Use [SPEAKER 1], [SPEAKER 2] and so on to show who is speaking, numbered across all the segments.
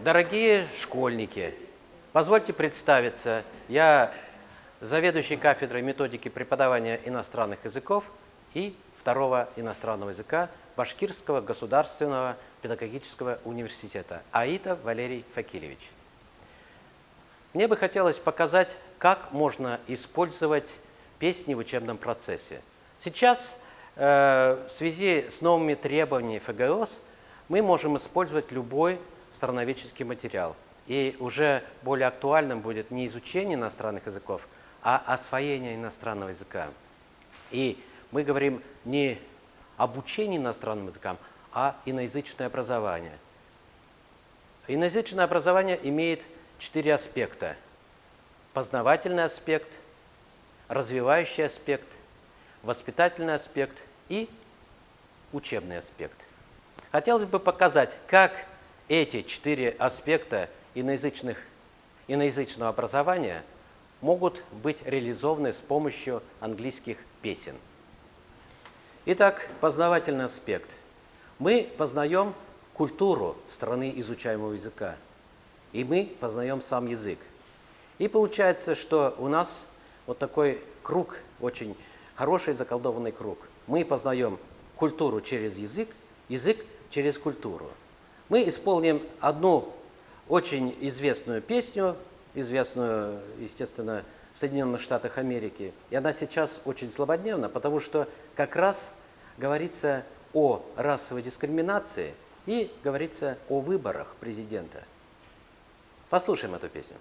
[SPEAKER 1] Дорогие школьники, позвольте представиться. Я заведующий кафедрой методики преподавания иностранных языков и второго иностранного языка Башкирского государственного педагогического университета Аитов Валерий Факилевич. Мне бы хотелось показать, как можно использовать песни в учебном процессе. Сейчас в связи с новыми требованиями ФГОС мы можем использовать любой страноведческий материал. И уже более актуальным будет не изучение иностранных языков, а освоение иностранного языка. И мы говорим не об учении иностранным языкам, а иноязычное образование. Иноязычное образование имеет 4 аспекта. Познавательный аспект, развивающий аспект, воспитательный аспект и учебный аспект. Хотелось бы показать, как эти 4 аспекта иноязычного образования могут быть реализованы с помощью английских песен. Итак, познавательный аспект. Мы познаем культуру страны изучаемого языка, и мы познаем сам язык. И получается, что у нас вот такой круг, очень хороший заколдованный круг. Мы познаем культуру через язык, язык через культуру. Мы исполним одну очень известную песню, известную, естественно, в Соединенных Штатах Америки. И она сейчас очень злободневна, потому что как раз говорится о расовой дискриминации и говорится о выборах президента. Послушаем эту песню.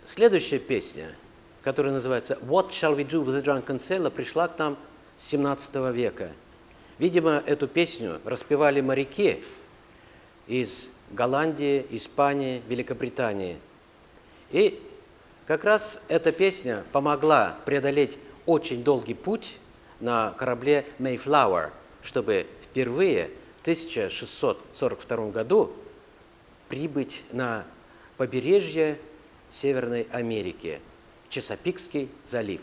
[SPEAKER 1] Следующая песня, которая называется «What shall we do with the drunken sailor», пришла к нам с 17 века. Видимо, эту песню распевали моряки из Голландии, Испании, Великобритании. И как раз эта песня помогла преодолеть очень долгий путь на корабле Mayflower, чтобы впервые в 1642 году прибыть на побережье Северной Америки, Чесапикский залив.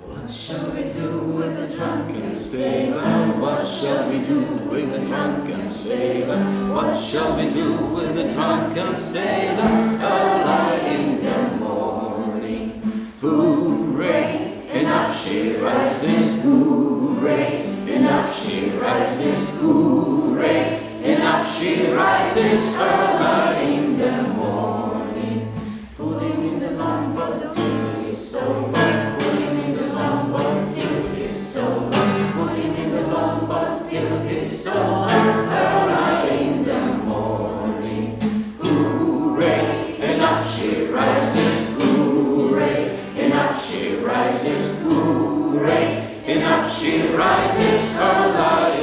[SPEAKER 2] What shall we do with the drunken sailor? What shall we do with the drunken sailor? What shall we do with the drunken sailor? Early in the morning, hooray! And up she rises, hooray! And up she rises, hooray! And up she rises early in the morning. Put him in the longboat till he's sober. Put him in the longboat till he's sober. Put him in the longboat till he's sober. Early in the morning. Hooray! And up she rises, hooray! And up she rises, hooray! And up she rises early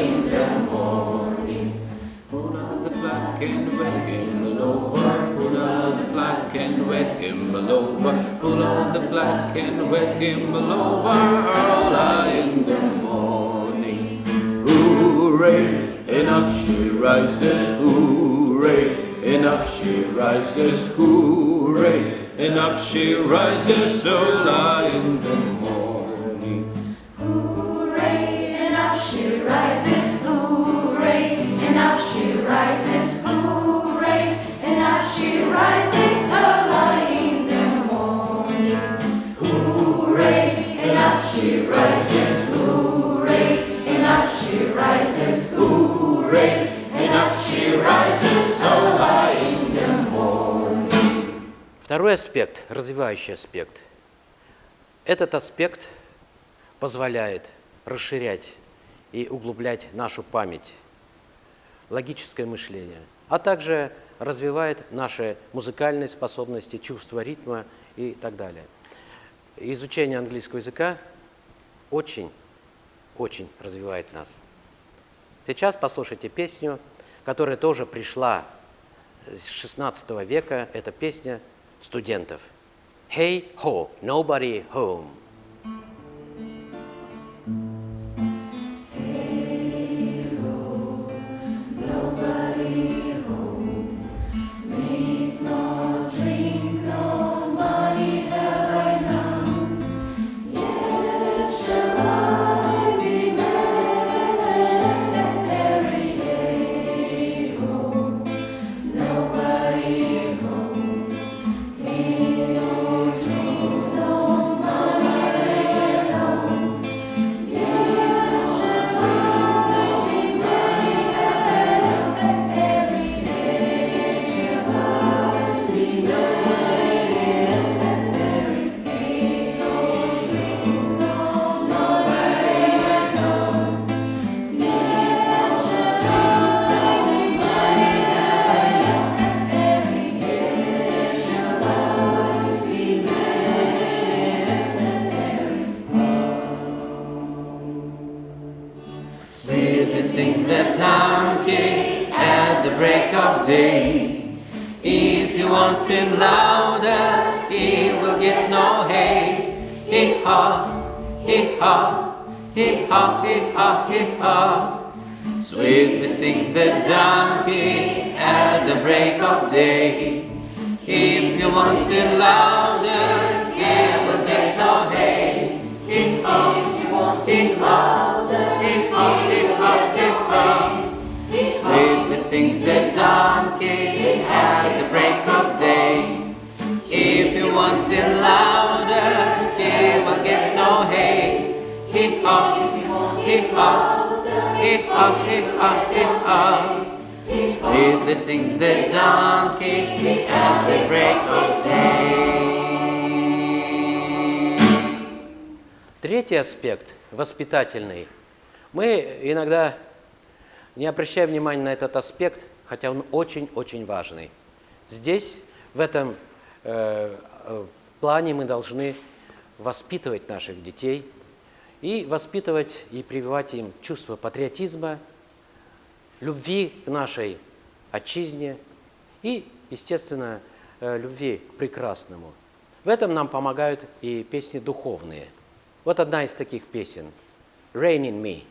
[SPEAKER 2] all over. Pull out the black and wet him all over early in the morning. Hooray! And up she rises, hooray! And up she rises, hooray! And up she rises early in the morning.
[SPEAKER 3] Hooray! And up she rises, hooray! And up she rises, hooray! And up she rises early in the morning. Hooray! And up she rises, hooray! And up she rises, hooray! And up she rises early in the morning.
[SPEAKER 1] Второй аспект, развивающий аспект. Этот аспект позволяет расширять и углублять нашу память, логическое мышление, а также развивает наши музыкальные способности, чувство ритма и так далее. Изучение английского языка очень развивает нас. Сейчас послушайте песню, которая тоже пришла с 16 века. Это песня студентов. Hey ho, nobody home.
[SPEAKER 2] Sweetly sings the donkey at the break of day. If he wants it louder, he will get no hay. Hee-haw, hee-haw, hee-haw, hee-haw, hee-haw. Sweetly sings the donkey at the break of day. If he wants it louder, he will get no hay. Hee-haw, hee-haw, hee-haw, hee-haw, hee-haw. Sweetly sings the donkey at the break of day. If he wants it louder, he will get no hay. Hee-haw, hee-haw, hee-haw, hee-haw, hee-haw. Sweetly sings the donkey at the break of day.
[SPEAKER 1] Третий аспект, воспитательный. Мы иногда не обращаем внимания на этот аспект, хотя он очень-очень важный. Здесь, в этом плане, мы должны воспитывать наших детей и воспитывать и прививать им чувство патриотизма, любви к нашей отчизне и, естественно, любви к прекрасному. В этом нам помогают и песни духовные. Вот одна из таких песен «Rain in Me».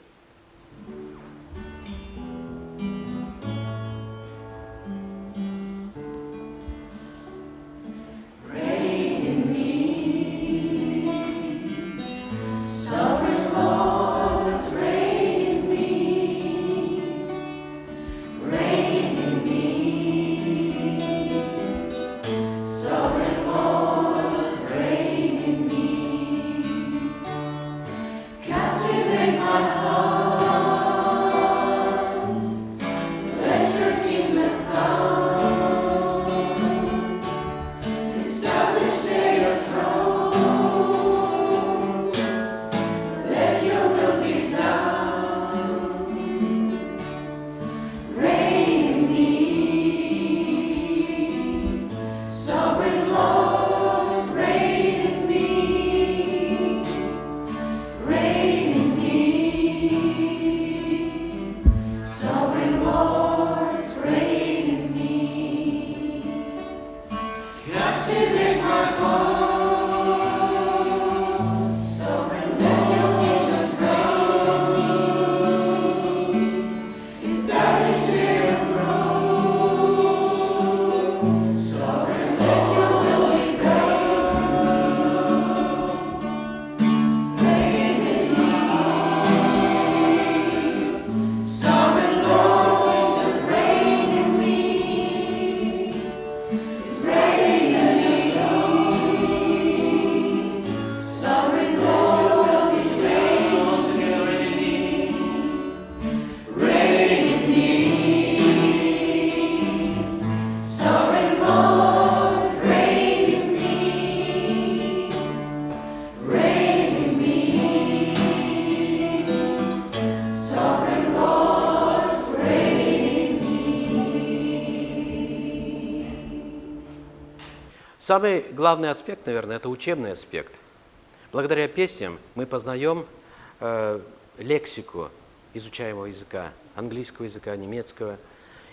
[SPEAKER 3] Captivate my heart.
[SPEAKER 1] Самый главный аспект, наверное, это учебный аспект. Благодаря песням мы познаем лексику изучаемого языка, английского языка, немецкого.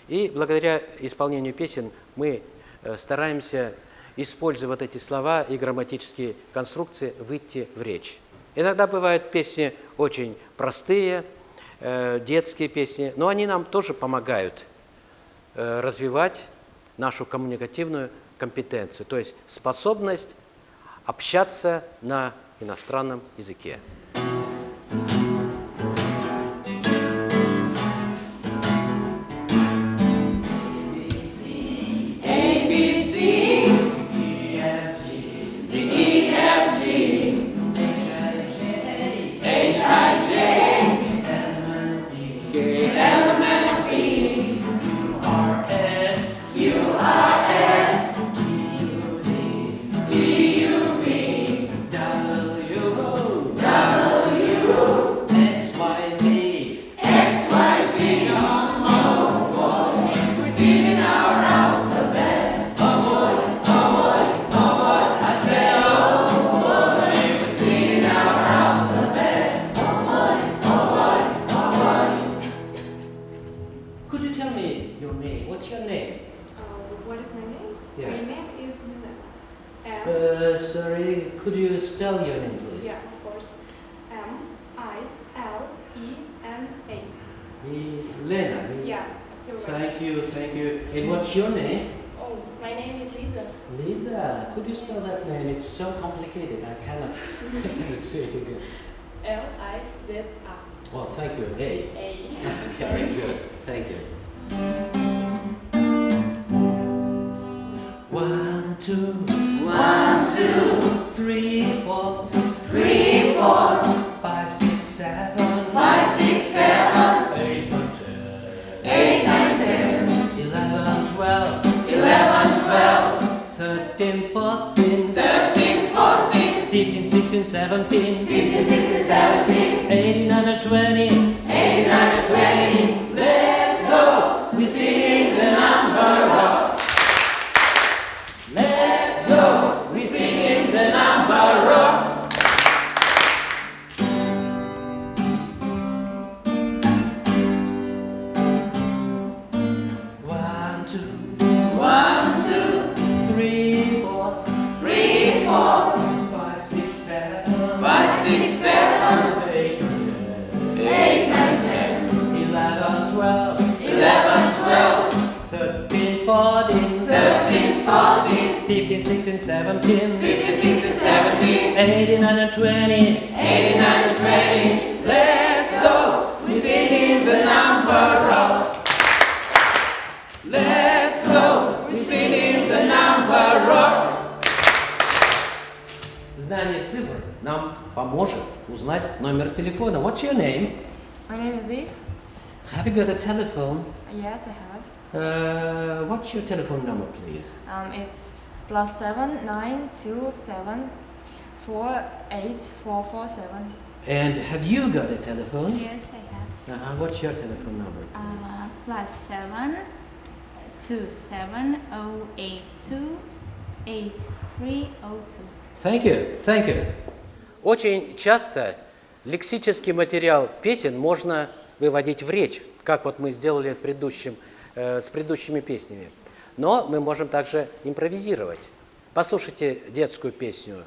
[SPEAKER 1] И благодаря исполнению песен мы стараемся, используя вот эти слова и грамматические конструкции, выйти в речь. Иногда бывают песни очень простые, детские песни, но они нам тоже помогают развивать нашу коммуникативную компетенцию, то есть способность общаться на иностранном языке. Could you tell me your name? What's your name?
[SPEAKER 4] What is my name?
[SPEAKER 1] Yeah.
[SPEAKER 4] My name is Milena.
[SPEAKER 1] Sorry, could you spell your name, please?
[SPEAKER 4] Yeah, of course. M-I-L-E-N-A.
[SPEAKER 1] Lena.
[SPEAKER 4] Yeah, you're right.
[SPEAKER 1] Thank you, thank you. And what's your name?
[SPEAKER 4] Oh, my name is Lisa.
[SPEAKER 1] Lisa. Could you spell that name? It's so complicated. I cannot say it again.
[SPEAKER 4] L-I-Z-A.
[SPEAKER 1] Well, thank you. Hey.
[SPEAKER 4] A.
[SPEAKER 1] Very good. Thank you. 1, 2,
[SPEAKER 2] 1, 2,
[SPEAKER 1] 3, 4,
[SPEAKER 2] 3, 4,
[SPEAKER 1] 5, 6, 7,
[SPEAKER 2] 5, 6, 7,
[SPEAKER 1] 8, 9, 10,
[SPEAKER 2] 8, 9, 10,
[SPEAKER 1] 11, 12,
[SPEAKER 2] 11, 12,
[SPEAKER 1] 13, 14,
[SPEAKER 2] 13, 14,
[SPEAKER 1] 15, 16, 17,
[SPEAKER 2] 15, 16, 17,
[SPEAKER 1] 18, 19, 20.
[SPEAKER 2] 18, 19, 20. Let's go! We're singing the number rock. Let's go! We're singing the number rock.
[SPEAKER 1] One, two,
[SPEAKER 2] 1, 2,
[SPEAKER 1] 3, 4,
[SPEAKER 2] 3, 4,
[SPEAKER 1] 5, 6, 7,
[SPEAKER 2] 5, 6, 7,
[SPEAKER 1] 8, 9,
[SPEAKER 2] 8, 9,
[SPEAKER 1] 10, 11, 12,
[SPEAKER 2] 11, 12,
[SPEAKER 1] 13, 14,
[SPEAKER 2] 13, 14,
[SPEAKER 1] 15, 16, 17,
[SPEAKER 2] 15, 16, 17,
[SPEAKER 1] 18, 19, 20.
[SPEAKER 2] 18, 19, 20. Let's go! We're singing the number rock. Let's go! We're singing the number rock.
[SPEAKER 1] Знание цифр нам поможет узнать номер телефона. What's your name?
[SPEAKER 4] My name is Eve.
[SPEAKER 1] Have you got a telephone?
[SPEAKER 4] Yes, I have.
[SPEAKER 1] What's your telephone number, please?
[SPEAKER 4] It's +7 927 48447.
[SPEAKER 1] And have you got a telephone?
[SPEAKER 5] Yes, I have.
[SPEAKER 1] What's your telephone number?
[SPEAKER 5] +7 27082 8302.
[SPEAKER 1] Thank you, thank you. Очень часто лексический материал песен можно выводить в речь, как вот мы сделали с предыдущими песнями. Но мы можем также импровизировать. Послушайте детскую песню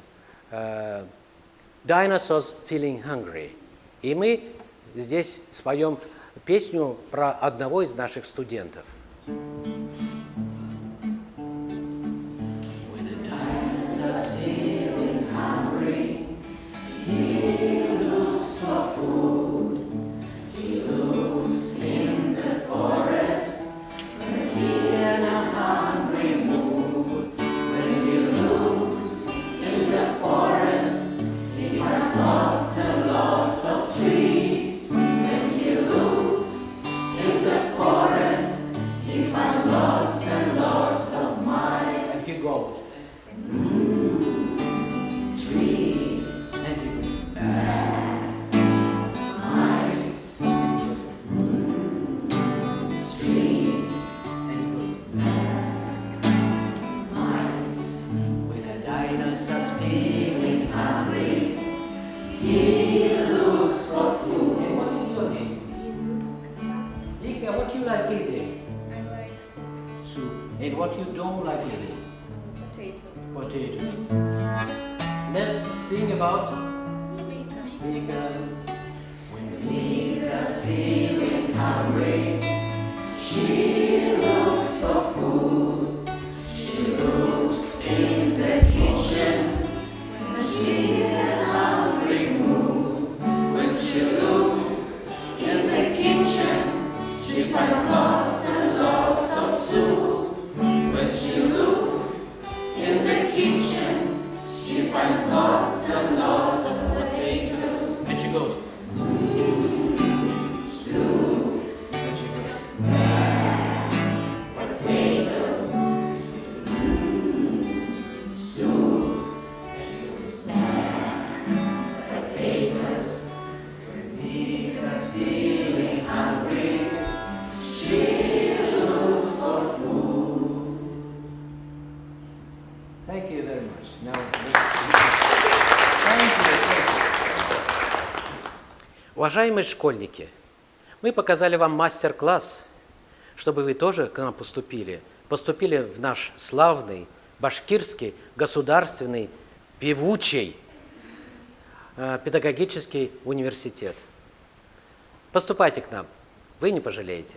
[SPEAKER 1] Dinosaurs Feeling Hungry. И мы здесь споем песню про одного из наших студентов. And what you don't like eating?
[SPEAKER 4] Potato.
[SPEAKER 1] Potato. Let's sing about vegan. When Vika's feeling hungry, she looks for food. She looks in the kitchen when she's in a hungry mood. When she looks in the kitchen, she finds lots and lots of soups. When she looks in the kitchen, she finds lots and lots of potatoes. And she goes, soups. And she goes, potatoes. Soups. And she goes, potatoes. When Vika's feeling hungry, she looks for food. Thank you very much. Now, thank you. Уважаемые школьники, мы показали вам мастер-класс, чтобы вы тоже к нам поступили в наш славный башкирский государственный певучий педагогический университет. Поступайте к нам, вы не пожалеете.